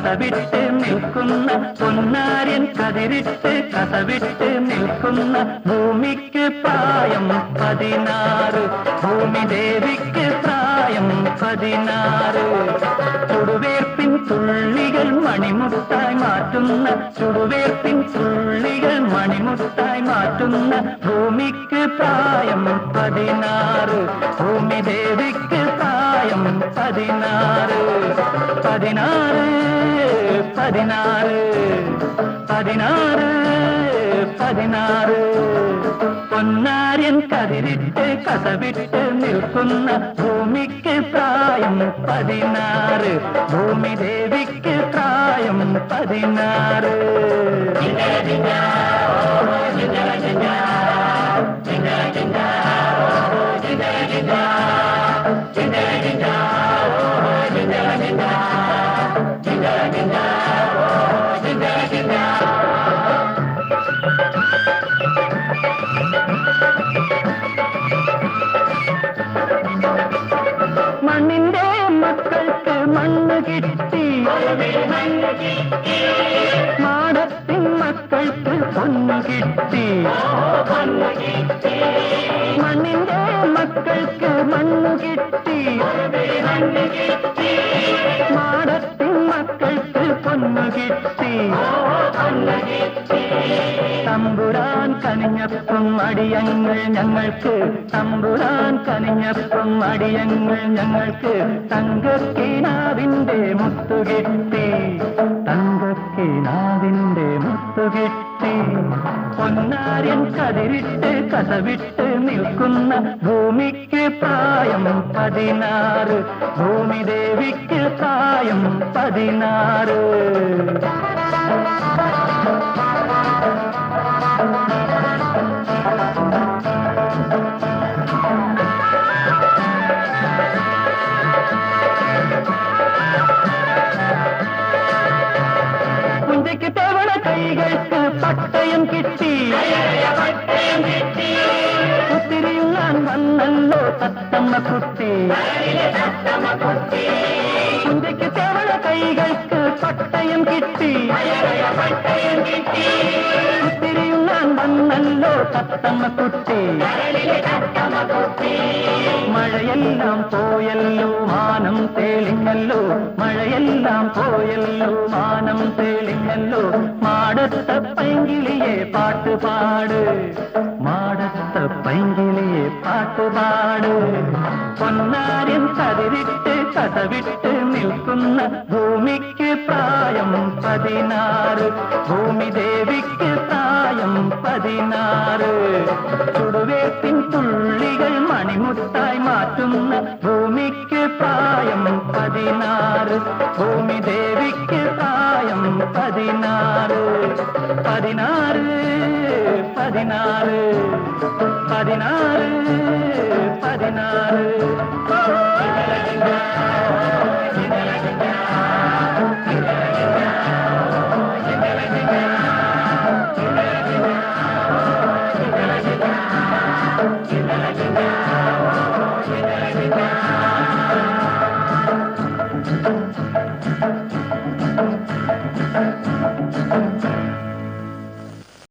കസവിട്ട് നിൽക്കുന്ന പൊന്നാര്യൻ കതിരിട്ട് കസവിട്ട് നിൽക്കുന്ന ഭൂമിക്ക് പ്രായം 16 ഭൂമിദേവിക്ക് പ്രായം 16 ചുടുവേർപ്പിൻ തുള്ളികൾ മണിമുത്തായി മാറ്റുന്ന ചുടുവേർപ്പിൻ തുള്ളികൾ മണിമുത്തായി മാറ്റുന്ന ഭൂമിക്ക് പ്രായം 16 ഭൂമിദേവിക്ക് പ്രായം 16 16 16 16 16 പൊന്നാര്യൻ കതിരിട്ട് കസവിട്ട് നിൽക്കുന്ന ഭൂമിക്ക് പ്രായം 16 ഭൂമിദേവിക്ക് പ്രായം 16 മണ്ണിന്റെ മക്കൾക്ക് മണ്ണ് കിട്ടി മാടത്തിൻ മക്കൾക്ക് പൊന്നു കിട്ടി മണ്ണിന്റെ മക്കൾക്ക് മണ്ണ് കിട്ടി മാടത്തിൻ മക്കൾക്ക് പൊന്നു കിട്ടി തമ്പുരാൻ കനിഞ്ഞപ്പം അടിയങ്ങൾ ഞങ്ങൾക്ക് തമ്പുരാൻ കനിഞ്ഞപ്പം അടിയങ്ങൾ ഞങ്ങൾക്ക് തങ്കക്കിനാവിന്റെ മുത്തുകിട്ടി തങ്കക്കിനാവിന്റെ മുത്തുകിട്ടി പൊന്നാര്യൻ കതിരിട്ട് കസവിട്ട് നിൽക്കുന്ന ഭൂമിക്ക് പ്രായം 16 ഭൂമിദേവിക്ക് പ്രായം 16 കുഞ്ചയ്ക്ക് തവണ കൈകൾക്ക് പട്ടയം കിട്ടി ഒത്തിരിയുള്ളാൻ വന്നല്ലോ തത്തമ്മ കുട്ടി കുഞ്ചയ്ക്ക് തവണ കൈകൾക്ക് പട്ടയം കിട്ടി ഒത്തിരിയുള്ളാൻ വന്നല്ലോ തത്തമ്മ കുട്ടി മഴയെല്ലാം പോയല്ലോ മാനം തെളിഞ്ഞല്ലോ മഴയെല്ലാം പോയല്ലോ മാനം തെളിഞ്ഞല്ലോ മാടത്ത പൈങ്കിളിയെ പാട്ടുപാട് മാടത്ത പൈങ്കിളിയെ പാട്ടുപാട് പൊന്നാര്യൻ കതിരിട്ട് കസവിട്ട് നിൽക്കുന്ന ഭൂമിക്ക് പ്രായം 16 ഭൂമിദേവിക്ക് പ്രായം 16 ചുടുവേപ്പിൻ തുള്ളികൾ മണിമുത്തായി മാറ്റുന്ന ഭൂമിക്ക് പ്രായം 16 ഭൂമിദേവിക്ക് പ്രായം 16 16 16 16 16